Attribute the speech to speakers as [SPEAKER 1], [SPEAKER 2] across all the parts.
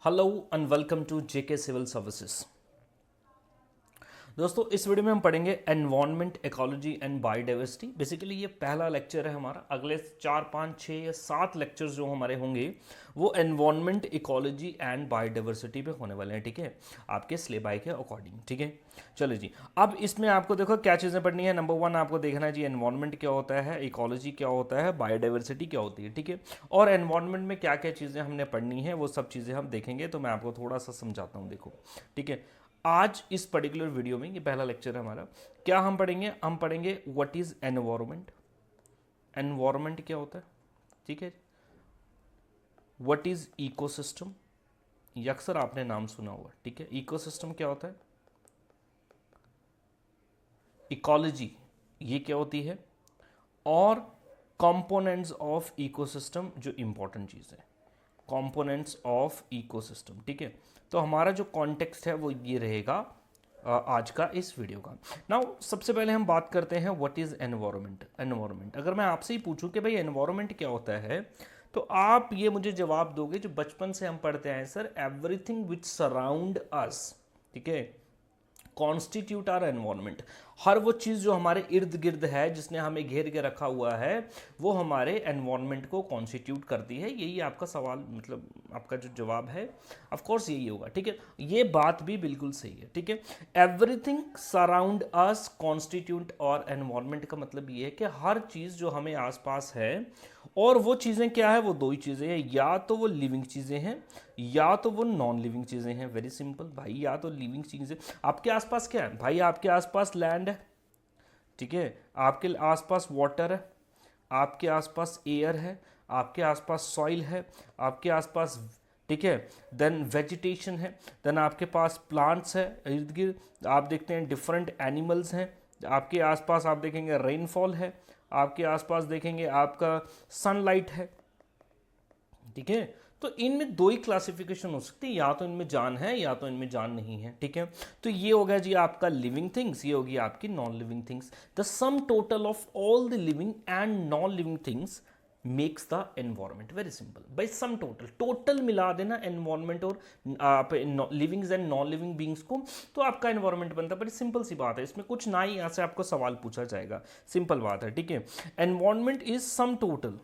[SPEAKER 1] Hello and welcome to JK civil services. दोस्तों इस video में हम पढ़ेंगे environment, ecology and biodiversity. Basically ये पहला लेक्चर है हमारा। अगले 4, 5, 6 या 7 लेक्चर्स जो हमारे होंगे वो एनवायरनमेंट, इकोलॉजी एंड बायोडाइवर्सिटी पे होने वाले हैं। ठीक है, आपके सिलेबस के अकॉर्डिंग। ठीक है, चलो जी। अब इसमें आपको देखो क्या चीज़ें पढ़नी है। नंबर 1 आपको देखना है जी एनवायरनमेंट क्या होता है, इकोलॉजी क्या होता है, बायोडाइवर्सिटी क्या होती है। ठीक है, और एनवायरनमेंट में क्या क्या चीज़ें हमने पढ़नी है वो सब चीज़ें हम देखेंगे। तो मैं आपको थोड़ा सा समझाता हूँ। देखो, ठीक है, आज इस पर्टिकुलर वीडियो में, ये पहला लेक्चर है हमारा, क्या हम पढ़ेंगे? हम पढ़ेंगे व्हाट इज एनवायरनमेंट। एनवायरनमेंट क्या होता है, ठीक है। व्हाट इज इकोसिस्टम, ये अक्सर आपने नाम सुना होगा। ठीक है, इकोसिस्टम क्या होता है। इकोलॉजी ये क्या होती है, और कंपोनेंट्स ऑफ इकोसिस्टम जो इंपॉर्टेंट चीज़ है, कंपोनेंट्स ऑफ इकोसिस्टम। ठीक है, तो हमारा जो कॉन्टेक्स्ट है वो ये रहेगा आज का इस वीडियो का। नाउ सबसे पहले हम बात करते हैं व्हाट इज एनवायरनमेंट। एनवायरनमेंट अगर मैं आपसे ही पूछूं कि भाई एनवायरनमेंट क्या होता है, तो आप ये मुझे जवाब दोगे जो बचपन से हम पढ़ते आए, सर एवरीथिंग विच सराउंड अस। ठीक है, कॉन्स्टिट्यूट आर एनवायरनमेंट। हर वो चीज़ जो हमारे इर्द गिर्द है, जिसने हमें घेर के रखा हुआ है, वो हमारे एनवायरनमेंट को कॉन्स्टिट्यूट करती है। यही आपका सवाल, मतलब आपका जो जवाब है ऑफ कोर्स यही होगा। ठीक है, ये बात भी बिल्कुल सही है। ठीक है, एवरीथिंग सराउंड अस कॉन्स्टिट्यूट और एनवायरनमेंट का मतलब ये है कि हर चीज़ जो हमें आसपास है, और वो चीज़ें क्या है, वो दो ही चीज़ें हैं, या तो वो लिविंग चीज़ें हैं या तो वो नॉन लिविंग चीज़ें हैं। वेरी सिंपल भाई, या तो लिविंग चीज़ें। आपके आसपास क्या है भाई? आपके आसपास लैंड है, ठीक है, आपके आसपास वाटर है, आपके आसपास एयर है, आपके आसपास सॉइल है, आपके आसपास, ठीक है, देन वेजिटेशन है, देन आपके पास प्लांट्स है इर्द गिर्द। आप देखते हैं डिफरेंट एनिमल्स हैं आपके आसपास। आप देखेंगे रेनफॉल है आपके आसपास, देखेंगे आपका सनलाइट है। ठीक है, तो इनमें दो ही क्लासिफिकेशन हो सकती है, या तो इनमें जान है या तो इनमें जान नहीं है। ठीक है, तो ये हो गया जी आपका लिविंग थिंग्स, ये होगी आपकी non living things. The some total of all the living and non living things makes the environment. Very simple भाई, सम टोटल, टोटल मिला देना एनवायरमेंट और आप livings and non living beings को, तो आपका एनवायरमेंट बनता है। बड़ी सिंपल सी बात है, इसमें कुछ ना ही यहाँ से आपको सवाल पूछा जाएगा, सिंपल बात है। ठीक है, environment is sum total,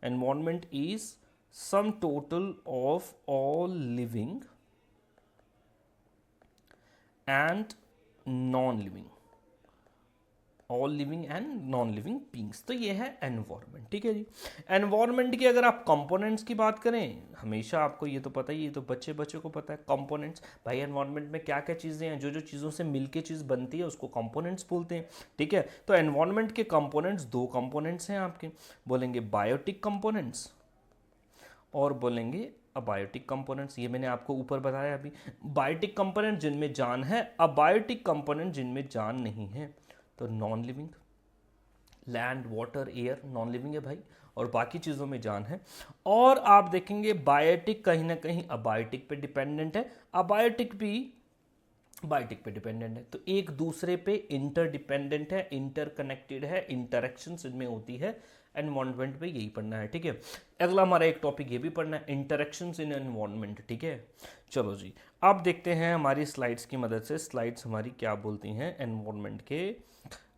[SPEAKER 1] environment is sum total of all living and non-living, all living and non living beings. तो ये है एनवायरनमेंट। ठीक है जी, एनवायरनमेंट की अगर आप कंपोनेंट्स की बात करें, हमेशा आपको ये तो पता ही है, तो बच्चे बच्चे को पता है कंपोनेंट्स। भाई एनवायरनमेंट में क्या क्या चीज़ें हैं, जो जो चीज़ों से मिलके चीज़ बनती है उसको कंपोनेंट्स बोलते हैं। ठीक है, तो एनवायरनमेंट के कंपोनेंट्स, दो कंपोनेंट्स हैं आपके, बोलेंगे बायोटिक कंपोनेंट्स और बोलेंगे अबायोटिक कंपोनेंट्स। ये मैंने आपको ऊपर बताया अभी। बायोटिक कंपोनेंट जिनमें जान है, अबायोटिक कंपोनेंट जिनमें जान नहीं है। तो non living, land, water, air non living है भाई, और बाकी चीज़ों में जान है। और आप देखेंगे बायोटिक कहीं ना कहीं अबायोटिक पे डिपेंडेंट है, अबायोटिक भी बायोटिक पे डिपेंडेंट है। तो एक दूसरे पे इंटरडिपेंडेंट है, इंटरकनेक्टेड है, इंटरेक्शंस इनमें होती है। एनवायरनमेंट पे यही पढ़ना है। ठीक है, अगला हमारा एक टॉपिक ये भी पढ़ना है, इंटरेक्शंस इन एनवायरनमेंट। ठीक है, चलो जी, अब देखते हैं हमारी स्लाइड्स की मदद से, स्लाइड्स हमारी क्या बोलती हैं एनवायरनमेंट के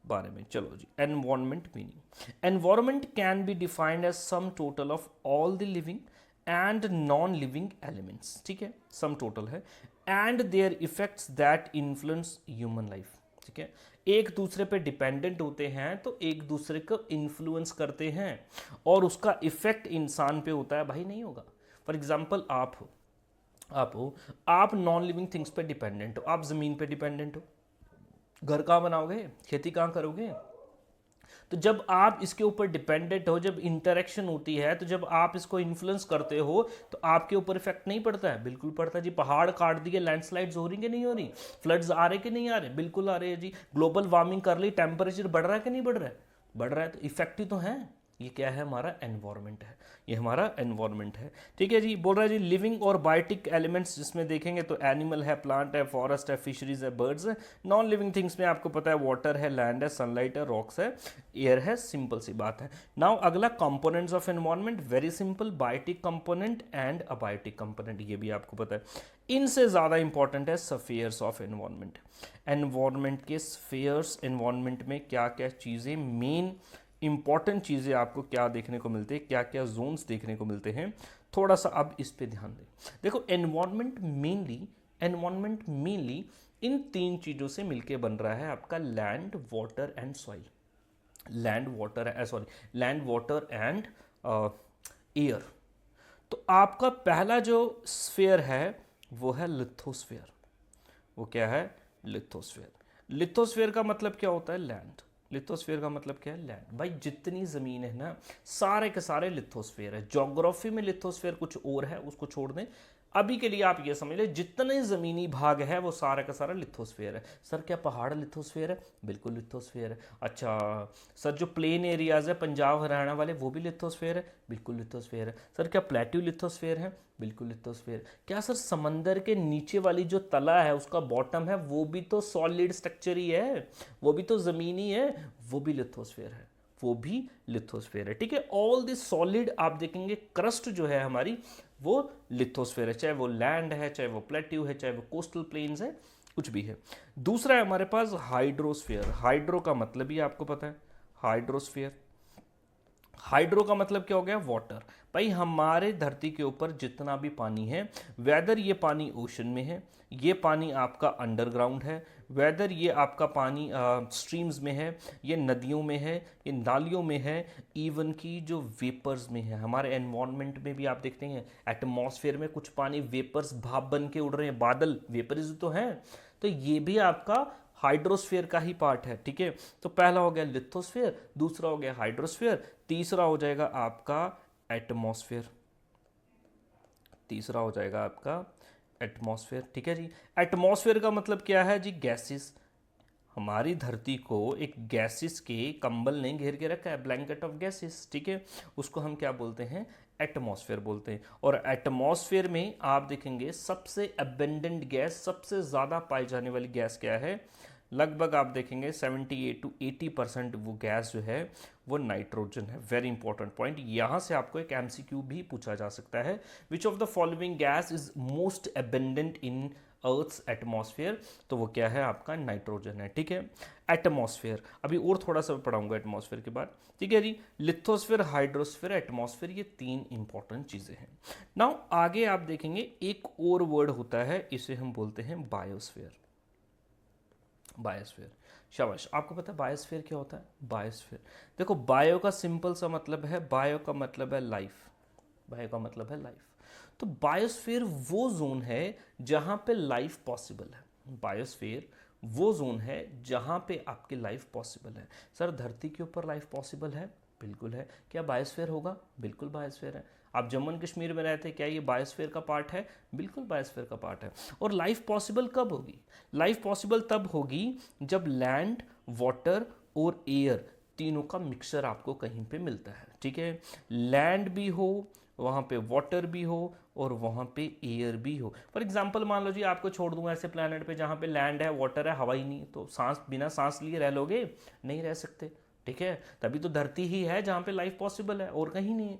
[SPEAKER 1] बारे में। चलो जी, environment meaning. Environment can be defined as sum total of all the living and non living elements. ठीक है, सम टोटल है, and their effects that influence human life. ठीक है, एक दूसरे पे डिपेंडेंट होते हैं, तो एक दूसरे को इन्फ्लुएंस करते हैं, और उसका इफेक्ट इंसान पे होता है। भाई नहीं होगा, फॉर एग्जाम्पल आप नॉन लिविंग थिंग्स पे डिपेंडेंट हो, आप ज़मीन पे डिपेंडेंट हो, घर कहाँ बनाओगे, खेती कहाँ करोगे। तो जब आप इसके ऊपर डिपेंडेंट हो, जब इंटरेक्शन होती है, तो जब आप इसको इन्फ्लुएंस करते हो, तो आपके ऊपर इफेक्ट नहीं पड़ता है? बिल्कुल पड़ता है जी। पहाड़ काट दिए, लैंडस्लाइड्स हो रही कि नहीं हो रही, फ्लड्स आ रहे कि नहीं आ रहे, बिल्कुल आ रहे हैं जी। ग्लोबल वार्मिंग कर ली, टेम्परेचर बढ़ रहा है कि नहीं बढ़ रहा है, बढ़ रहा है, तो इफेक्ट ही तो है। ये क्या है, हमारा एनवायरनमेंट है, ये हमारा एनवायरनमेंट है। ठीक है जी, बोल रहा है जी लिविंग और बायोटिक एलिमेंट्स जिसमें देखेंगे तो एनिमल है, प्लांट है, फॉरेस्ट है, फिशरीज है, बर्ड्स है। नॉन लिविंग थिंग्स में आपको पता है वाटर है, लैंड है, सनलाइट है, रॉक्स है, एयर है, सिंपल सी बात है। नाउ अगला components of environment, very simple, biotic component and abiotic component, ये भी आपको पता है। इनसे ज़्यादा इंपॉर्टेंट है स्फीयर्स ऑफ एनवायरनमेंट। एनवायरनमेंट के स्फीयर्स, एनवायरनमेंट में क्या क्या चीज़ें, मेन इंपॉर्टेंट चीज़ें आपको क्या देखने को मिलते हैं, क्या क्या जोन्स देखने को मिलते हैं, थोड़ा सा अब इस पे ध्यान दें। देखो एनवायरनमेंट मेनली इन तीन चीज़ों से मिलके बन रहा है आपका land, water and soil. Land water and air. तो आपका पहला जो स्फीयर है वो है लिथोस्फीयर। वो क्या है, लिथोस्फीयर। लिथोस्फीयर का मतलब क्या होता है, लैंड। लिथोस्फीयर का मतलब क्या है, लैंड। भाई जितनी ज़मीन है ना, सारे के सारे लिथोस्फीयर है। ज्योग्राफी में लिथोस्फीयर कुछ और है, उसको छोड़ दें। अभी के लिए आप ये समझ लें जितने ज़मीनी भाग है वो सारा का सारा लिथोस्फीयर है। सर क्या पहाड़ लिथोस्फीयर है, बिल्कुल लिथोस्फीयर है। अच्छा सर जो प्लेन एरियाज़ है पंजाब हरियाणा वाले वो भी लिथोस्फीयर है, बिल्कुल लिथोस्फीयर है। सर क्या प्लेट्यू लिथोस्फीयर है, बिल्कुल लिथोस्फीयर। क्या सर समंदर के नीचे वाली जो तला है उसका बॉटम है वो भी तो सॉलिड स्ट्रक्चर ही है, वो भी तो ज़मीनी है, वो भी लिथोस्फीयर है, वो भी लिथोस्फीयर है। ठीक है, ऑल दिस सॉलिड आप देखेंगे क्रस्ट जो है हमारी वो लिथोस्फीयर है, चाहे वो लैंड है, चाहे वो प्लेट्यू है, चाहे वो कोस्टल प्लेन्स है, कुछ भी है। दूसरा है हमारे पास हाइड्रोस्फीयर। हाइड्रो का मतलब ही आपको पता है, हाइड्रोस्फीयर। हाइड्रो का मतलब क्या हो गया, वाटर। भाई हमारे धरती के ऊपर जितना भी पानी है, वेदर ये पानी ओशन में है, ये पानी आपका अंडरग्राउंड है, वेदर ये आपका पानी स्ट्रीम्स में है, ये नदियों में है, ये नालियों में है, इवन की जो वेपर्स में है। हमारे एनवायरनमेंट में भी आप देखते हैं एटमॉस्फेयर में कुछ पानी वेपर्स भाप बन के उड़ रहे हैं, बादल वेपर्स तो हैं। तो ये भी आपका हाइड्रोस्फीयर का ही पार्ट है। ठीक है, तो पहला हो गया लिथोस्फीयर, दूसरा हो गया हाइड्रोस्फीयर, तीसरा हो जाएगा आपका एटमॉस्फेयर। तीसरा हो जाएगा आपका एटमॉस्फेयर। ठीक है जी, एटमॉस्फेयर का मतलब क्या है जी, गैसेस। हमारी धरती को एक गैसेस के कंबल ने घेर के रखा है, ब्लैंकेट ऑफ गैसेस। ठीक है, उसको हम क्या बोलते हैं, एटमॉस्फेयर बोलते हैं। और एटमॉस्फेयर में आप देखेंगे सबसे अबेंडेंट गैस, सबसे ज़्यादा पाई जाने वाली गैस क्या है, लगभग आप देखेंगे 78 to 80% वो गैस जो है वो नाइट्रोजन है। वेरी इंपॉर्टेंट पॉइंट, यहाँ से आपको एक एमसीक्यू भी पूछा जा सकता है। Which of the following gas is most abundant in earth's atmosphere, तो वो क्या है आपका नाइट्रोजन है। ठीक है, एटमॉस्फेयर अभी और थोड़ा सा पढ़ाऊंगा एटमॉस्फेयर के बाद। ठीक है जी, लिथोस्फेयर, हाइड्रोस्फेयर, एटमॉस्फेयर, ये तीन इंपॉर्टेंट चीज़ें हैं। नाउ आगे आप देखेंगे एक और वर्ड होता है, इसे हम बोलते हैं बायोस्फेयर। बायोस्फीयर, शाबाश, आपको पता है बायोस्फीयर क्या होता है। बायोस्फीयर देखो, बायो का सिंपल सा मतलब है, बायो का मतलब है लाइफ, बायो का मतलब है लाइफ। तो बायोस्फीयर वो जोन है जहां पे लाइफ पॉसिबल है। बायोस्फीयर वो जोन है जहां पे आपकी लाइफ पॉसिबल है। सर धरती के ऊपर लाइफ पॉसिबल है, बिल्कुल है। क्या बायोस्फीयर होगा, बिल्कुल बायोस्फीयर है। आप जम्मू एंड कश्मीर में रहते हैं, क्या ये बायोस्फीयर का पार्ट है, बिल्कुल बायोस्फीयर का पार्ट है। और लाइफ पॉसिबल कब होगी, लाइफ पॉसिबल तब होगी जब लैंड, वाटर और एयर तीनों का मिक्सचर आपको कहीं पे मिलता है। ठीक है, लैंड भी हो, वहाँ पे वाटर भी हो और वहाँ पे एयर भी हो। फॉर एग्जांपल मान लो जी आपको छोड़ दूंगा ऐसे प्लैनेट पे जहाँ पे लैंड है, वाटर है, हवा ही नहीं, तो सांस बिना सांस लिए रह लोगे, नहीं रह सकते। ठीक है, तभी तो धरती ही है जहाँ पे लाइफ पॉसिबल है और कहीं नहीं है।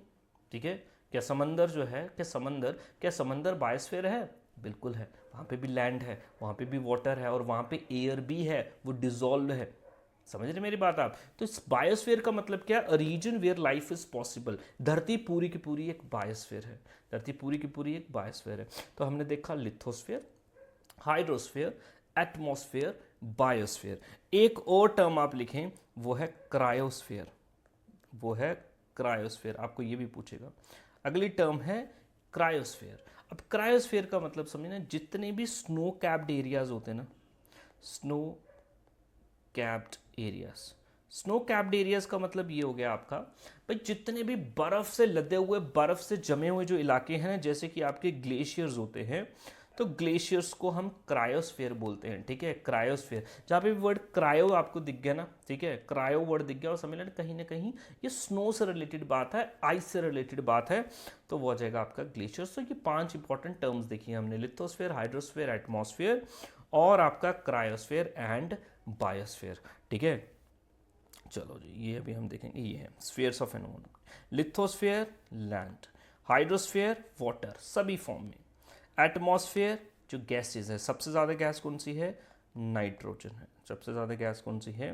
[SPEAKER 1] ठीक है, क्या समंदर जो है, क्या समंदर बायोस्फीयर है, बिल्कुल है। वहाँ पे भी लैंड है, वहाँ पे भी वाटर है और वहाँ पे एयर भी है, वो डिजॉल्व है। समझ रहे मेरी बात आप। तो इस बायोस्फीयर का मतलब क्या, a region where life is possible. धरती पूरी की पूरी एक बायोस्फीयर है, धरती पूरी की पूरी एक बायोस्फीयर है। तो हमने देखा लिथोस्फीयर, हाइड्रोस्फीयर, एटमॉस्फेयर, बायोस्फीयर। एक और टर्म आप लिखें, वो है क्रायोस्फीयर, वो है क्रायोस्फीयर, आपको ये भी पूछेगा। अगली टर्म है क्रायोस्फीयर। अब क्रायोस्फीयर का मतलब समझना, जितने भी स्नो कैप्ड एरियाज होते हैं ना, snow capped areas, snow capped areas का मतलब ये हो गया आपका, भाई जितने भी बर्फ से लदे हुए, बर्फ से जमे हुए जो इलाके हैं, जैसे कि आपके ग्लेशियर्स होते हैं, तो ग्लेशियर्स को हम क्रायोस्फीयर बोलते हैं, ठीक है, क्रायोस्फीयर। जहाँ पे भी वर्ड क्रायो आपको दिख गया ना, ठीक है, क्रायो वर्ड दिख गया और समझ लेना कहीं ना कहीं ये स्नो से रिलेटेड बात है, आइस से रिलेटेड बात है, तो वो हो जाएगा आपका ग्लेशियर्स। तो ये 5 इंपॉर्टेंट टर्म्स देखिए हमने, लिथोस्फीयर, हाइड्रोस्फीयर, एटमॉस्फेयर और आपका क्रायोस्फीयर एंड बायोस्फीयर, ठीक है। चलो जी, ये अभी हम देखेंगे, ये है स्फीयर्स ऑफ एन, लिथोस्फीयर लैंड, हाइड्रोस्फीयर वाटर सभी फॉर्म में, एटमॉस्फेयर जो गैसेज है, सबसे ज़्यादा गैस कौन सी है, नाइट्रोजन है, सबसे ज़्यादा गैस कौन सी है,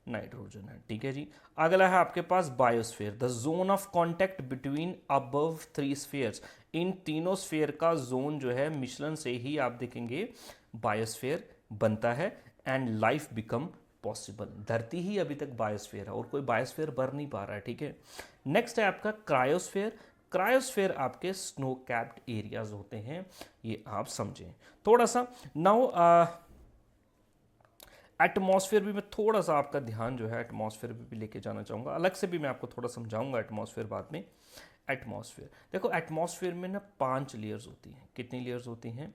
[SPEAKER 1] नाइट्रोजन है, ठीक है जी। अगला है आपके पास biosphere, the zone of contact between above 3 spheres, इन तीनों स्फीयर का जोन जो है मिश्रण से ही आप देखेंगे बायोस्फीयर बनता है एंड लाइफ बिकम पॉसिबल। धरती ही अभी तक बायोस्फीयर है और कोई बायोस्फीयर बन नहीं पा रहा है, ठीक है। नेक्स्ट है आपका क्रायोस्फीयर, क्रायोस्फीयर आपके स्नो कैप्ड एरियाज होते हैं, ये आप समझें थोड़ा सा। नाउ एटमॉस्फेयर भी मैं थोड़ा सा आपका ध्यान जो है एटमॉस्फेयर भी लेके जाना चाहूँगा, अलग से भी मैं आपको थोड़ा समझाऊंगा एटमॉस्फेयर बाद में। एटमॉस्फेयर देखो, एटमॉस्फेयर में ना 5 लेयर्स होती हैं, कितनी लेयर्स होती हैं,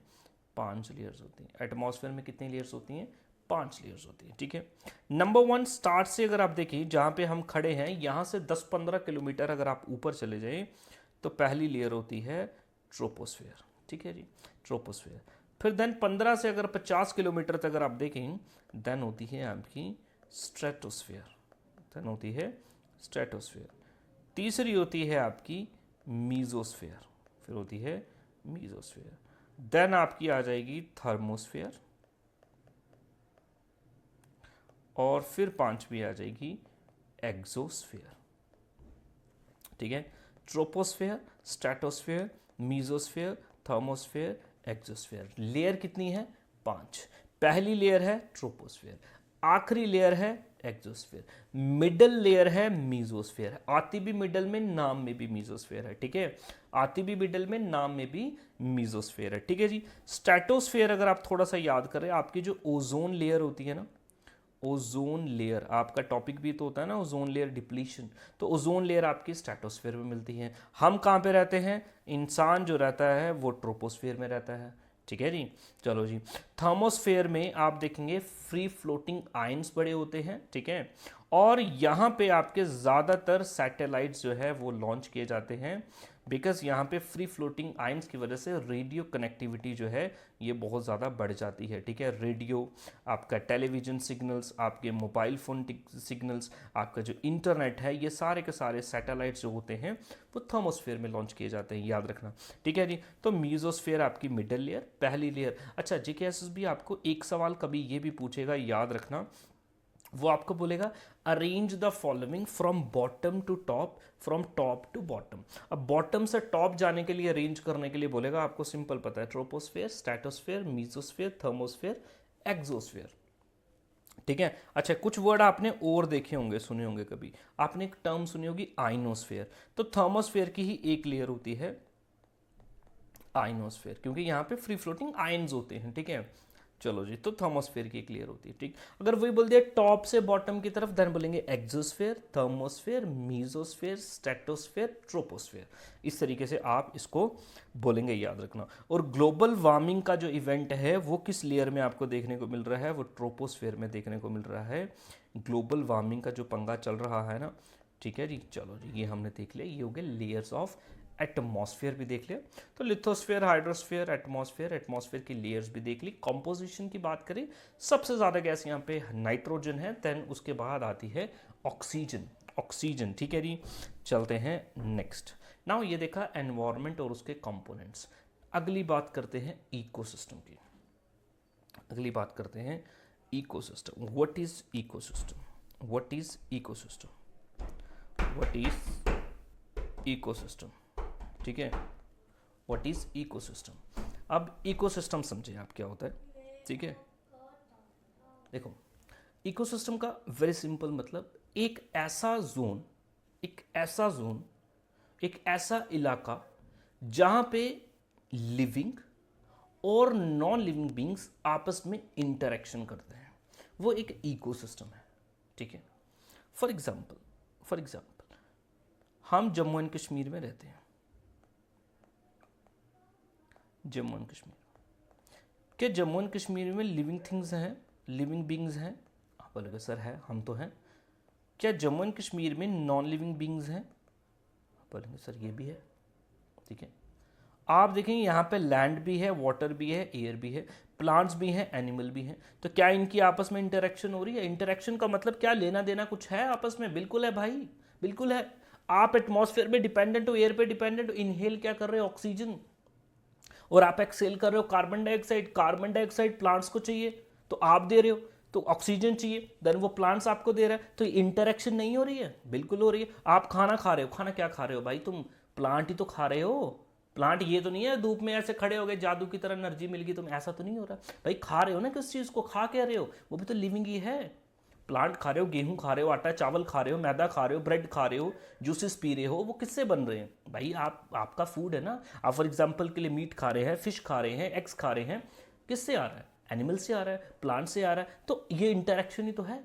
[SPEAKER 1] 5 लेयर्स होती हैं। एटमॉस्फेयर में कितनी लेयर्स होती हैं, 5 लेयर्स होती है, ठीक है। नंबर 1 स्टार्ट से अगर आप देखिए, जहाँ पे हम खड़े हैं यहाँ से 10-15 किलोमीटर अगर आप ऊपर चले जाएं तो पहली लेयर होती है ट्रोपोस्फेयर, ठीक है जी, ट्रोपोस्फेयर। फिर देन 15 से अगर 50 किलोमीटर तक अगर आप देखें देन होती है आपकी स्ट्रेटोस्फेयर, देन होती है स्ट्रेटोस्फेयर। तीसरी होती है आपकी मीजोस्फेयर, फिर होती है मीजोस्फेयर। देन आपकी आ जाएगी थर्मोस्फेयर और फिर 5वीं आ जाएगी एक्सोस्फेयर, ठीक है। Troposphere, stratosphere, mesosphere, thermosphere, exosphere. Layer कितनी है, 5। पहली लेयर है ट्रोपोस्फेयर, आखिरी लेयर है एक्सोस्फेयर, मिडल लेयर है मीजोस्फेयर, आती भी मिडल में नाम में भी मीजोस्फेयर है, ठीक है, आती भी मिडल में नाम में भी मीजोस्फेयर है, ठीक है जी। स्ट्रेटोस्फेयर अगर आप थोड़ा सा याद करें, आपकी जो ओजोन लेयर होती है ना, ओजोन लेयर आपका टॉपिक भी तो होता है ना, ओजोन लेयर डिप्लीशन, तो ओजोन लेयर आपकी स्ट्रेटोस्फेयर में मिलती है। हम कहाँ पे रहते हैं, इंसान जो रहता है वो ट्रोपोस्फेयर में रहता है, ठीक है जी। चलो जी, थर्मोस्फेयर में आप देखेंगे फ्री फ्लोटिंग आयंस बड़े होते हैं, ठीक है, और यहाँ पे आपके ज़्यादातर सैटेलाइट्स जो है वो लॉन्च किए जाते हैं, बिकॉज यहाँ पे फ्री फ्लोटिंग आयंस की वजह से रेडियो कनेक्टिविटी जो है ये बहुत ज़्यादा बढ़ जाती है, ठीक है। रेडियो, आपका टेलीविजन सिग्नल्स, आपके मोबाइल फ़ोन सिग्नल्स, आपका जो इंटरनेट है, ये सारे के सारे सैटेलाइट्स जो होते हैं वो थर्मोस्फेयर में लॉन्च किए जाते हैं, याद रखना, ठीक है जी। तो मीजोस्फेयर आपकी मिडल लेयर, पहली लेयर। अच्छा, जीकेएसएस भी आपको एक सवाल कभी ये भी पूछेगा, याद रखना, वो आपको बोलेगा arrange the following from bottom to top, from top to bottom. अब बॉटम से टॉप जाने के लिए अरेंज करने के लिए बोलेगा, आपको सिंपल पता है, troposphere, stratosphere, mesosphere, thermosphere, exosphere, ठीक है। अच्छा, कुछ वर्ड आपने और देखे होंगे, सुने होंगे कभी, आपने एक टर्म सुनी होगी आइनोस्फेयर, तो थर्मोस्फेयर की ही एक लेयर होती है आइनोस्फेयर, क्योंकि यहाँ पे फ्री फ्लोटिंग आयंस होते हैं, ठीक है। चलो जी, तो थर्मोस्फेयर की एक लेयर होती है, ठीक। अगर वही बोल दिया टॉप से बॉटम की तरफ, देन बोलेंगे exosphere, thermosphere, mesosphere, stratosphere, troposphere. इस तरीके से आप इसको बोलेंगे, याद रखना। और ग्लोबल वार्मिंग का जो इवेंट है वो किस लेयर में आपको देखने को मिल रहा है, वो ट्रोपोस्फेयर में देखने को मिल रहा है। ग्लोबल वार्मिंग का जो पंगा चल रहा है ना, ठीक है जी। चलो जी, ये हमने देख लिया, ये हो गए लेयर्स ऑफ एटमॉस्फेयर भी देख लिया। तो लिथोस्फेयर, हाइड्रोस्फेयर, एटमॉस्फेयर, एटमॉस्फेयर की लेयर्स भी देख ली। कंपोजिशन की बात करें, सबसे ज़्यादा गैस यहाँ पे नाइट्रोजन है, देन उसके बाद आती है ऑक्सीजन, ऑक्सीजन, ठीक है जी। चलते हैं नेक्स्ट। नाउ ये देखा एनवायरनमेंट और उसके कंपोनेंट्स। अगली बात करते हैं इकोसिस्टम की, अगली बात करते हैं ecosystem. What is ecosystem, what is ecosystem, what is ecosystem, ठीक है। What is ecosystem. अब इकोसिस्टम समझे आप क्या होता है, ठीक है। देखो, इकोसिस्टम का वेरी सिंपल मतलब एक ऐसा जोन, एक ऐसा जोन, एक ऐसा इलाका जहां पे लिविंग और नॉन लिविंग बींग्स आपस में इंटरेक्शन करते हैं, वो एक इकोसिस्टम है, ठीक है। फॉर एग्जाम्पल हम जम्मू एंड कश्मीर में रहते हैं, जम्मू एंड कश्मीर, क्या जम्मू एंड कश्मीर में लिविंग थिंग्स हैं, लिविंग बींग्स हैं? आप बोलोगे सर है, हम तो हैं। क्या जम्मू एंड कश्मीर में नॉन लिविंग बींग्स हैं? आप बोलेंगे सर ये भी है। ठीक है, आप देखेंगे यहाँ पे लैंड भी है, वाटर भी है, एयर भी है, प्लांट्स भी हैं, एनिमल भी हैं। तो क्या इनकी आपस में इंटरेक्शन हो रही है? इंटरेक्शन का मतलब क्या, लेना देना कुछ है आपस में? बिल्कुल है भाई, बिल्कुल है। आप एटमॉस्फेयर पे डिपेंडेंट हो, एयर पे डिपेंडेंट हो, इनहेल क्या कर रहे हो? ऑक्सीजन। और आप एक्सेल कर रहे हो carbon dioxide. Carbon dioxide plants को चाहिए तो आप दे रहे हो, तो ऑक्सीजन चाहिए, देन वो प्लांट्स आपको दे रहा है। तो इंटरेक्शन नहीं हो रही है? बिल्कुल हो रही है। आप खाना खा रहे हो, खाना क्या खा रहे हो भाई? तुम प्लांट ही तो खा रहे हो। प्लांट ये तो नहीं है धूप में ऐसे खड़े हो गए, जादू की तरह एनर्जी मिल गई, तुम ऐसा तो नहीं हो रहा भाई। खा रहे हो ना किस चीज़ को, खा क्या रहे हो? वो भी तो लिविंग ही है। प्लांट खा रहे हो, गेहूं खा रहे हो, आटा चावल खा रहे हो, मैदा खा रहे हो, ब्रेड खा रहे हो, जूसेस पी रहे हो, वो किससे बन रहे हैं भाई? आपका फूड है ना। आप फॉर एग्जांपल के लिए मीट खा रहे हैं, फिश खा रहे हैं, एग्स खा रहे हैं, किससे आ रहा है? एनिमल से आ रहा है, प्लांट से आ रहा है। तो ये इंटरेक्शन ही तो है।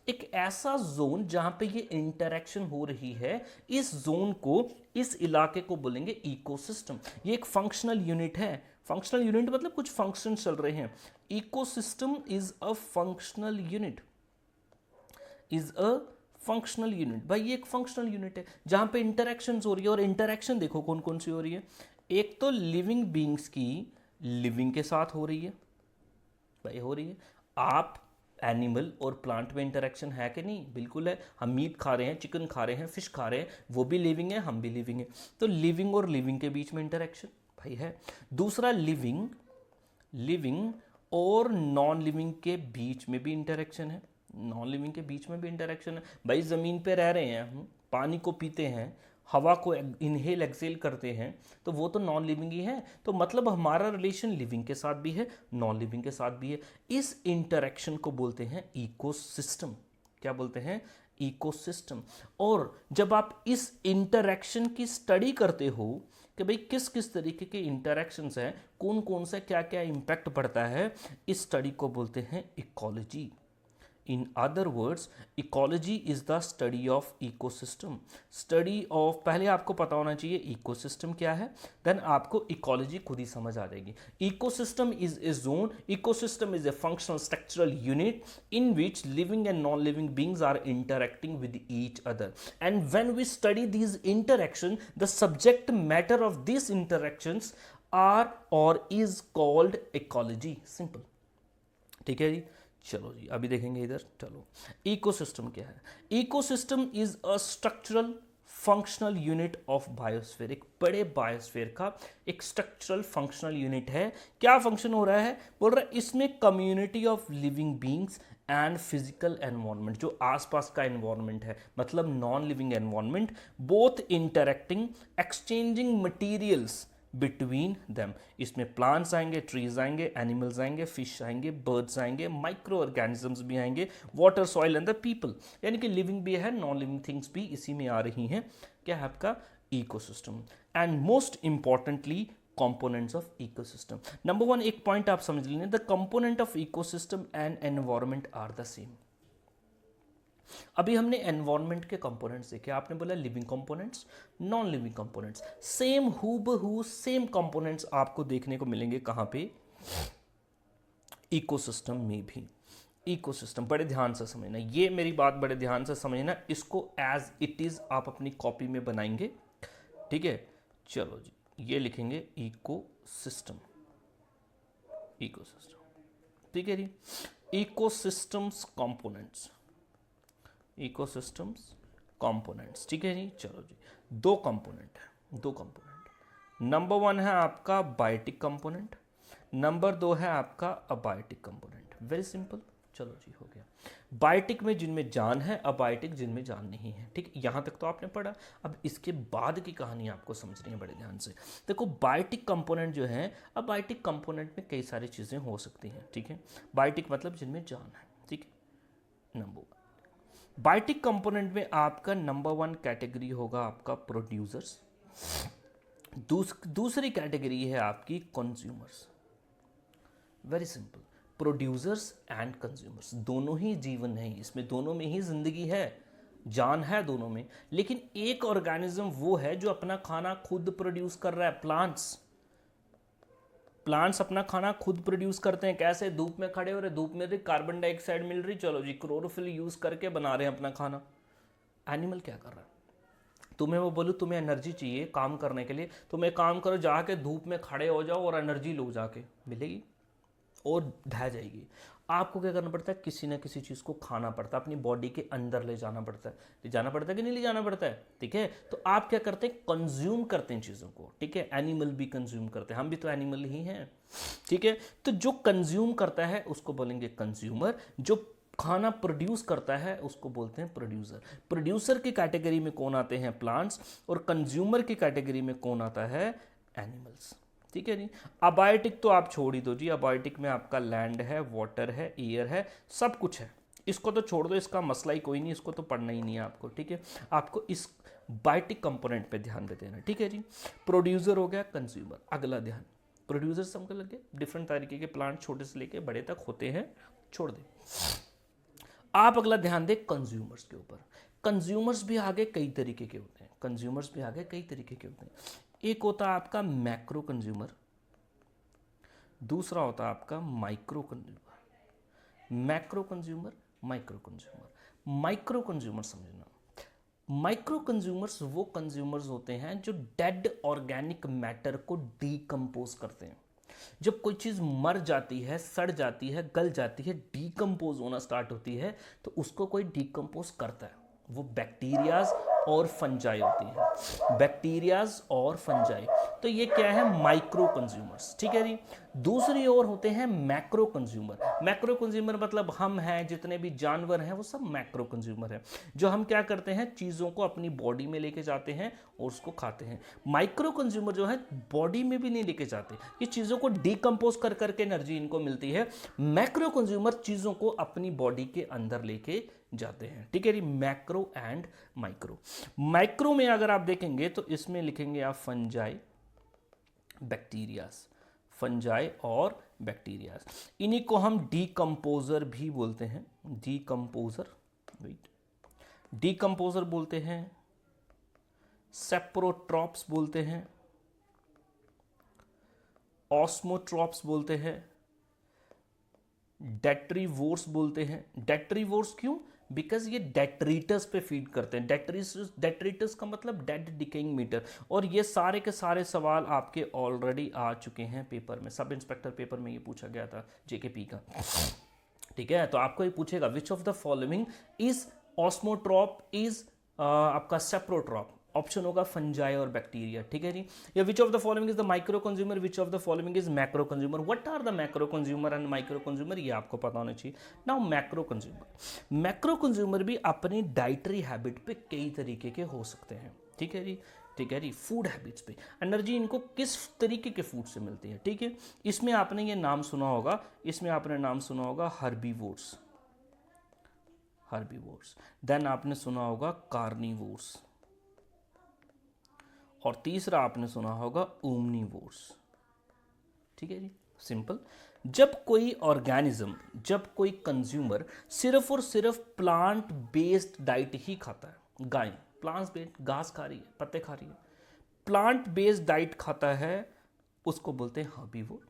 [SPEAKER 1] एक ऐसा जोन जहां पे ये इंटरेक्शन हो रही है, इस जोन को, इस इलाके को बोलेंगे इकोसिस्टम। ये एक फंक्शनल यूनिट है। फंक्शनल यूनिट मतलब कुछ फंक्शन चल रहे हैं। Ecosystem is a functional unit, is a functional unit. भाई ये एक फंक्शनल यूनिट है जहां पे इंटरेक्शन हो रही है। और इंटरेक्शन देखो कौन कौन सी हो रही है। एक तो लिविंग बींग्स की लिविंग के साथ हो रही है, भाई हो रही है। आप एनिमल और प्लांट में इंटरेक्शन है कि नहीं? बिल्कुल है। हम मीट खा रहे हैं, चिकन खा रहे हैं, फिश खा रहे हैं, वो भी लिविंग है, हम भी लिविंग है। तो लिविंग और लिविंग के बीच में इंटरेक्शन भाई है। दूसरा लिविंग, लिविंग और नॉन लिविंग के बीच में भी इंटरेक्शन है। नॉन लिविंग के बीच में भी इंटरेक्शन है भाई। ज़मीन पे रह रहे हैं हम, पानी को पीते हैं, हवा को इनहेल एक्सेल करते हैं, तो वो तो नॉन लिविंग ही है। तो मतलब हमारा रिलेशन लिविंग के साथ भी है, नॉन लिविंग के साथ भी है। इस इंटरेक्शन को बोलते हैं इकोसिस्टम। क्या बोलते हैं? इकोसिस्टम। और जब आप इस इंटरेक्शन की स्टडी करते हो कि भाई किस किस तरीके के इंटरेक्शंस हैं, कौन कौन सा क्या क्या इम्पैक्ट पड़ता है, इस स्टडी को बोलते हैं ecology. In other words, ecology is the study of ecosystem. Study of, पहले आपको पता होना चाहिए ecosystem क्या है, then आपको ecology खुद ही समझ आ जाएगी। Ecosystem is a zone, ecosystem is a functional structural unit in which living and non-living beings are interacting with each other. And when we study these interactions, the subject matter of these interactions are or is called ecology. Simple. ठीक है जी। चलो जी अभी देखेंगे इधर। चलो, ecosystem क्या है? Ecosystem is a structural functional unit of biosphere. एक बड़े बायोस्फीयर का एक स्ट्रक्चरल फंक्शनल यूनिट है। क्या फंक्शन हो रहा है? बोल रहा है इसमें community of living beings and physical environment, जो आसपास का एनवायरनमेंट है, मतलब non living environment, both interacting, exchanging materials between them. इसमें प्लांट्स आएंगे, ट्रीज आएंगे, एनिमल्स आएंगे, फिश आएंगे, बर्ड्स आएंगे, माइक्रो ऑर्गेनिजम्स भी आएंगे, water, soil and the people. यानी कि लिविंग भी है, नॉन लिविंग थिंग्स भी इसी में आ रही हैं। क्या है आपका? Ecosystem. And most importantly components of ecosystem. Number one, एक पॉइंट आप समझ लीजिए, the component of ecosystem and environment are the same. अभी हमने एनवायरनमेंट के कंपोनेंट्स देखे, आपने बोला living components, non living components, same हूबहू सेम कंपोनेंट्स आपको देखने को मिलेंगे कहां पे? इकोसिस्टम में भी। इकोसिस्टम बड़े ध्यान से समझना, ये मेरी बात बड़े ध्यान से समझना, इसको एज इट इज आप अपनी कॉपी में बनाएंगे। ठीक है, चलो जी, ये लिखेंगे इकोसिस्टम, इकोसिस्टम। ठीक है जी, इकोसिस्टम्स कंपोनेंट्स, इकोसिस्टम्स कंपोनेंट्स। ठीक है जी, चलो जी, दो कंपोनेंट है, दो कंपोनेंट। नंबर वन है आपका बायोटिक कंपोनेंट, नंबर दो है आपका अबायोटिक कंपोनेंट। Very simple. चलो जी, हो गया। बायोटिक में जिनमें जान है, अबायोटिक जिनमें जान नहीं है। ठीक, यहां तक तो आपने पढ़ा। अब इसके बाद की कहानी आपको समझनी है बड़े ध्यान से। देखो, बायोटिक कंपोनेंट जो है, अबायोटिक कंपोनेंट में कई सारी चीज़ें हो सकती हैं। ठीक है, बायोटिक मतलब जिनमें जान है। ठीक है, नंबर वन। बायोटिक कंपोनेंट में आपका नंबर वन कैटेगरी होगा आपका प्रोड्यूसर्स, दूसरी कैटेगरी है आपकी consumers. Very simple, producers and consumers, दोनों ही जीवन है, इसमें दोनों में ही जिंदगी है, जान है दोनों में। लेकिन एक ऑर्गेनिज्म वो है जो अपना खाना खुद प्रोड्यूस कर रहा है, प्लांट्स। प्लांट्स अपना खाना खुद प्रोड्यूस करते हैं। कैसे? धूप में खड़े हो रहे, धूप में कार्बन डाइऑक्साइड मिल रही, चलो जी क्लोरोफिल यूज करके बना रहे हैं अपना खाना। एनिमल क्या कर रहा है? तुम्हें वो बोलूँ तुम्हें एनर्जी चाहिए काम करने के लिए, तुम एक काम करो, जाके धूप में खड़े हो जाओ और एनर्जी लो, जाके मिलेगी और ढह जाएगी। आपको क्या करना पड़ता है? किसी ना किसी चीज़ को खाना पड़ता है, अपनी बॉडी के अंदर ले जाना पड़ता है। ले जाना पड़ता है कि नहीं ले जाना पड़ता है? ठीक है, तो आप क्या करते हैं? कंज्यूम करते हैं चीज़ों को। ठीक है, एनिमल भी कंज्यूम करते हैं, हम भी तो एनिमल ही हैं। ठीक है, तो जो कंज्यूम करता है उसको बोलेंगे कंज्यूमर, जो खाना प्रोड्यूस करता है उसको बोलते हैं प्रोड्यूसर। प्रोड्यूसर की कैटेगरी में कौन आते हैं? प्लांट्स। और कंज्यूमर की कैटेगरी में कौन आता है? एनिमल्स। ठीक है जी। अबायोटिक तो आप छोड़ ही दो जी, अबायोटिक में आपका लैंड है, वाटर है, एयर है, सब कुछ है, इसको तो छोड़ दो, इसका मसला ही कोई नहीं, इसको तो पढ़ना ही नहीं है आपको। ठीक है, आपको इस बायोटिक कंपोनेंट पे ध्यान देते हैं। ठीक है जी। प्रोड्यूसर हो गया, कंज्यूमर। अगला ध्यान, प्रोड्यूसर समझ लगे, डिफरेंट तरीके के प्लांट छोटे से लेके बड़े तक होते हैं, छोड़ दे। आप अगला ध्यान दें कंज्यूमर्स के ऊपर। कंज्यूमर्स भी आगे कई तरीके के होते हैं, कंज्यूमर्स भी आगे कई तरीके के होते हैं। एक होता है आपका मैक्रो कंज्यूमर, दूसरा होता है आपका micro consumer. Macro consumer, micro consumer. Micro consumer समझना, माइक्रो कंज्यूमर्स वो कंज्यूमर्स होते हैं जो डेड ऑर्गेनिक मैटर को डीकम्पोज करते हैं। जब कोई चीज़ मर जाती है, सड़ जाती है, गल जाती है, डीकम्पोज होना स्टार्ट होती है, तो उसको कोई डीकम्पोज करता है। वो बैक्टीरियाज और फंजाई होती है, बैक्टीरियाज और फंजाई। तो ये क्या है? Micro consumers. ठीक है जी। दूसरी ओर होते हैं मैक्रो कंज्यूमर। मैक्रो कंज्यूमर मतलब हम हैं, जितने भी जानवर हैं वो सब मैक्रो कंज्यूमर हैं, जो हम क्या करते हैं? चीज़ों को अपनी बॉडी में लेके जाते हैं और उसको खाते हैं। माइक्रो कंज्यूमर जो है बॉडी में भी नहीं लेके जाते, ये चीज़ों को डीकम्पोज कर करके एनर्जी इनको मिलती है। मैक्रो कंज्यूमर चीज़ों को अपनी बॉडी के अंदर लेके जाते हैं। ठीक है जी। Macro and micro. माइक्रो में अगर आप देखेंगे तो इसमें लिखेंगे आप फंजाई, बैक्टीरियाज, फंजाई और बैक्टीरियाज। इन्हीं को हम डीकम्पोजर भी बोलते हैं, डीकम्पोजर, वेट, डीकम्पोजर बोलते हैं, सेप्रोट्रॉप्स बोलते हैं, ऑस्मोट्रॉप्स बोलते हैं, डेट्रीवोर्स बोलते हैं। डेट्रीवोर्स क्यों? बिकॉज ये डेट्रीटस पे फीड करते हैं। डेट्रीटस का मतलब डेड डिकेइंग मीटर। और ये सारे के सारे सवाल आपके ऑलरेडी आ चुके हैं पेपर में, सब इंस्पेक्टर पेपर में ये पूछा गया था जेकेपी का। ठीक है, तो आपको ये पूछेगा which of the following is osmotroph is आपका सेप्रोट्रॉप। ऑप्शन होगा फंजाई और बैक्टीरिया। ठीक है जी। या which of the following is the micro consumer, which of the following is macro consumer. What are the macro consumer and micro consumer, ये आपको पता होना चाहिए। Now macro consumer, macro consumer भी अपनी डाइटरी हैबिट पे कई तरीके के हो सकते हैं। ठीक है जी। ठीक है जी। फूड हैबिट्स पे एनर्जी इनको किस तरीके के फूड से मिलती है। ठीक है, इसमें आपने ये नाम सुना होगा, इसमें आपने नाम सुना होगा हर्बीवोर्स, हर्बीवोर्स। देन आपने सुना होगा कार्निवोर्स, और तीसरा आपने सुना होगा ओमनीवोर्स। ठीक है जी। सिंपल। जब कोई ऑर्गेनिज्म, जब कोई कंज्यूमर सिर्फ और सिर्फ प्लांट बेस्ड डाइट ही खाता है, गाय प्लांट बेस्ड घास खा रही है, पत्ते खा रही है, प्लांट बेस्ड डाइट खाता है, उसको बोलते हैं हर्बीवोर।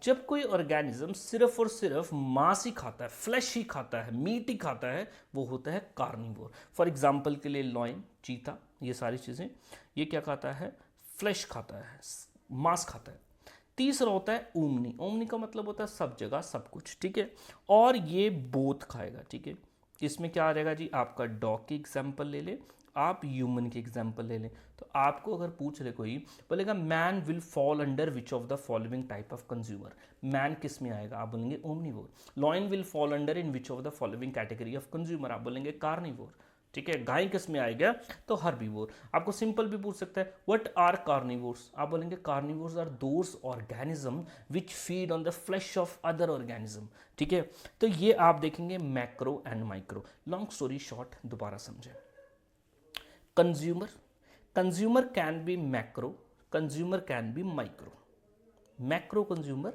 [SPEAKER 1] जब कोई ऑर्गेनिज्म सिर्फ और सिर्फ मांस ही खाता है, फ्लैश ही खाता है, मीट ही खाता है, वो होता है कार्निवोर। फॉर एग्जांपल के लिए लॉयन, चीता, ये सारी चीज़ें, ये क्या खाता है? फ्लैश खाता है, मांस खाता है। तीसरा होता है ओमनी। ओमनी का मतलब होता है सब जगह सब कुछ। ठीक है, और ये बोथ खाएगा। ठीक है, इसमें क्या आ जाएगा जी? आपका डॉग की एग्जाम्पल ले ले, आप ह्यूमन की एग्जाम्पल ले लें। तो आपको अगर पूछ ले कोई, बोलेगा man will fall under which of the following type of consumer, man किस में आएगा? आप बोलेंगे omnivore. Lion will fall under in which of the following category of consumer, आप बोलेंगे कार्निवोर। ठीक है, गाय किस में आएगा? तो हर्बीवोर। आपको सिंपल भी पूछ सकता है व्हाट आर कार्निवोर्स, आप बोलेंगे carnivores are those organism which feed on the flesh of other organism. ठीक है, तो ये आप देखेंगे macro and micro. Long story short दोबारा समझें। Consumer, consumer can be macro, consumer can be micro. Macro consumer,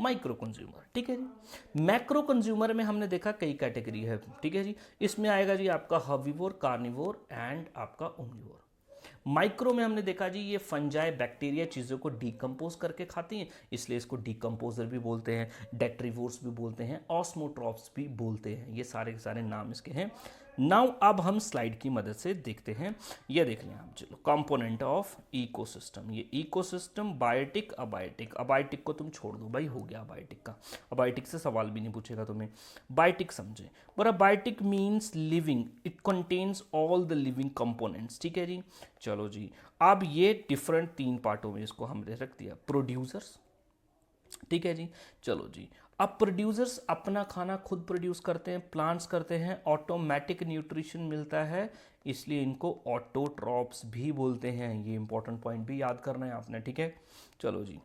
[SPEAKER 1] micro consumer. ठीक है जी। मैक्रो कंज्यूमर में हमने देखा कई कैटेगरी है। ठीक है जी, इसमें आएगा जी आपका हर्बीवोर, कार्निवोर एंड आपका ओमनीवोर। माइक्रो में हमने देखा जी ये फंजाई बैक्टीरिया चीज़ों को डिकम्पोज करके खाती हैं, इसलिए इसको डिकम्पोजर भी बोलते हैं, डेट्रीवोर्स भी बोलते हैं, ऑस्मोट्रॉप्स भी बोलते हैं। ये सारे के सारे नाम इसके हैं। नाउ अब हम स्लाइड की मदद से देखते हैं। ये देख लें आप, चलो कंपोनेंट ऑफ इकोसिस्टम। ये इकोसिस्टम बायोटिक अबायोटिक, अबायोटिक को तुम छोड़ दो भाई, हो गया अबायोटिक का, अबायोटिक से सवाल भी नहीं पूछेगा तुम्हें। बायोटिक समझे, पर biotic means living, it contains all the living components. ठीक है जी, चलो जी, अब ये डिफरेंट 3 पार्टों में इसको हमने रख दिया। प्रोड्यूसर्स, ठीक है जी, चलो जी, अब प्रोड्यूसर्स अपना खाना खुद प्रोड्यूस करते हैं, प्लांट्स करते हैं, ऑटोमेटिक न्यूट्रिशन मिलता है, इसलिए इनको ऑटोट्रॉप्स भी बोलते हैं। ये इंपॉर्टेंट पॉइंट भी याद करना है आपने, ठीक है। चलो जी,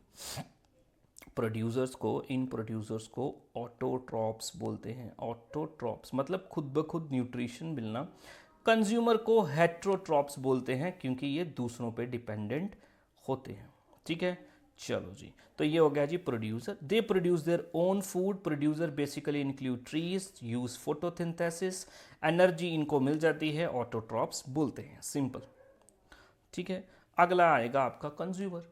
[SPEAKER 1] प्रोड्यूसर्स को, इन प्रोड्यूसर्स को ऑटोट्रॉप्स बोलते हैं। ऑटोट्रॉप्स मतलब खुद ब खुद न्यूट्रिशन मिलना। कंज्यूमर को हेट्रोट्रॉप्स बोलते हैं क्योंकि ये दूसरों पे डिपेंडेंट होते हैं। ठीक है, चलो जी, तो ये हो गया जी producer. They produce their own food. Producer basically include trees, use photosynthesis, energy इनको मिल जाती है, ऑटोट्रॉप्स बोलते हैं, सिंपल। ठीक है, अगला आएगा आपका कंज्यूमर।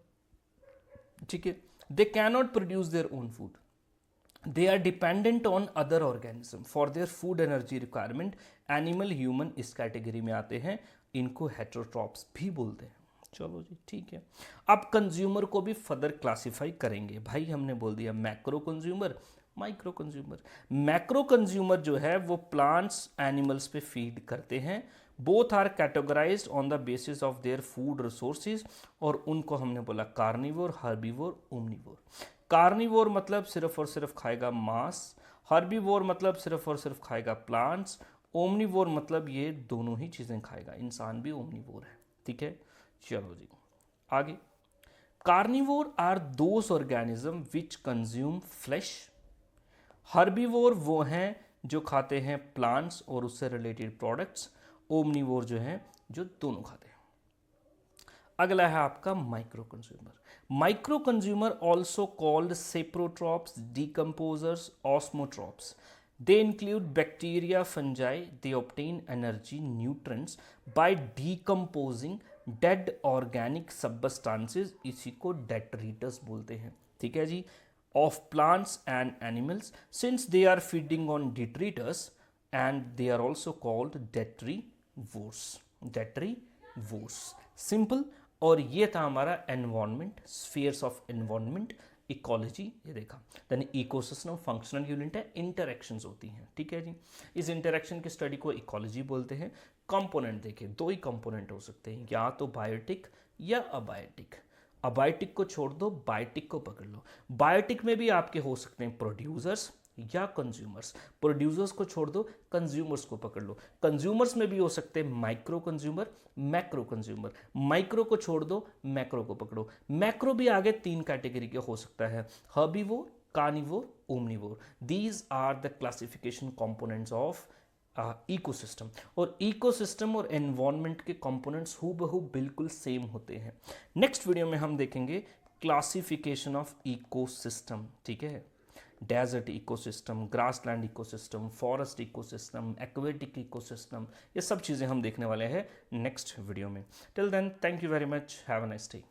[SPEAKER 1] ठीक है, they cannot produce their own food, they are dependent on other organism for their food energy requirement। Animal human इस कैटेगरी में आते हैं, इनको हेट्रोट्रॉप्स भी बोलते हैं। चलो जी, ठीक है। अब कंज्यूमर को भी फर्दर क्लासिफाई करेंगे भाई, हमने बोल दिया macro consumer, micro consumer. Macro consumer जो है वो प्लांट्स एनिमल्स पे फीड करते हैं। Both are categorized on the basis of their food resources, और उनको हमने बोला कार्निवोर, हर्बीवोर, ओमनीवोर। कार्निवोर मतलब सिर्फ और सिर्फ खाएगा मांस, हर्बीवोर मतलब सिर्फ और सिर्फ खाएगा प्लांट्स, ओमनीवोर मतलब ये दोनों ही चीज़ें खाएगा, इंसान भी ओमनीवोर है। ठीक है, चलो जी आगे। Carnivore are those organism which consume flesh. Herbivore वो हैं जो खाते हैं प्लांट्स और उससे रिलेटेड प्रोडक्ट्स। ओमनीवोर जो हैं जो दोनों खाते हैं। अगला है आपका micro consumer. Micro consumer also called saprotrophs, decomposers, osmotrophs। They include bacteria, fungi। They obtain energy, nutrients by decomposing dead organic substances। इसी को detritus बोलते हैं। ठीक है जी, of plants and animals since they are feeding on detritus and they are also called detrivores। detrivores, simple. और ये था हमारा environment, spheres of environment, ecology. ये देखा यानी इकोसिस्टम फंक्शनल यूनिट है, इंटरेक्शंस होती हैं। ठीक है जी, इस इंटरेक्शन की स्टडी को इकोलॉजी बोलते हैं। कंपोनेंट देखें, 2 ही कंपोनेंट हो सकते हैं, या तो बायोटिक या अबायोटिक। अबायोटिक को छोड़ दो, बायोटिक को पकड़ लो। बायोटिक में भी आपके हो सकते हैं प्रोड्यूसर्स या कंज्यूमर्स। प्रोड्यूसर्स को छोड़ दो, कंज्यूमर्स को पकड़ लो। कंज्यूमर्स में भी हो सकते हैं micro consumer, macro consumer. Micro को छोड़ दो, मैक्रो को पकड़ो। मैक्रो भी आगे 3 कैटेगरी के हो सकता है, herbivore, carnivore, omnivore. These are the classification components of ecosystem. और इकोसिस्टम और एनवायरनमेंट के कंपोनेंट्स हूबहू बिल्कुल सेम होते हैं। नेक्स्ट वीडियो में हम देखेंगे क्लासिफिकेशन ऑफ इकोसिस्टम। ठीक है, desert ecosystem, grassland ecosystem, forest ecosystem, aquatic ecosystem, ये सब चीज़ें हम देखने वाले हैं नेक्स्ट वीडियो में। Till then, thank you very much, have a nice day.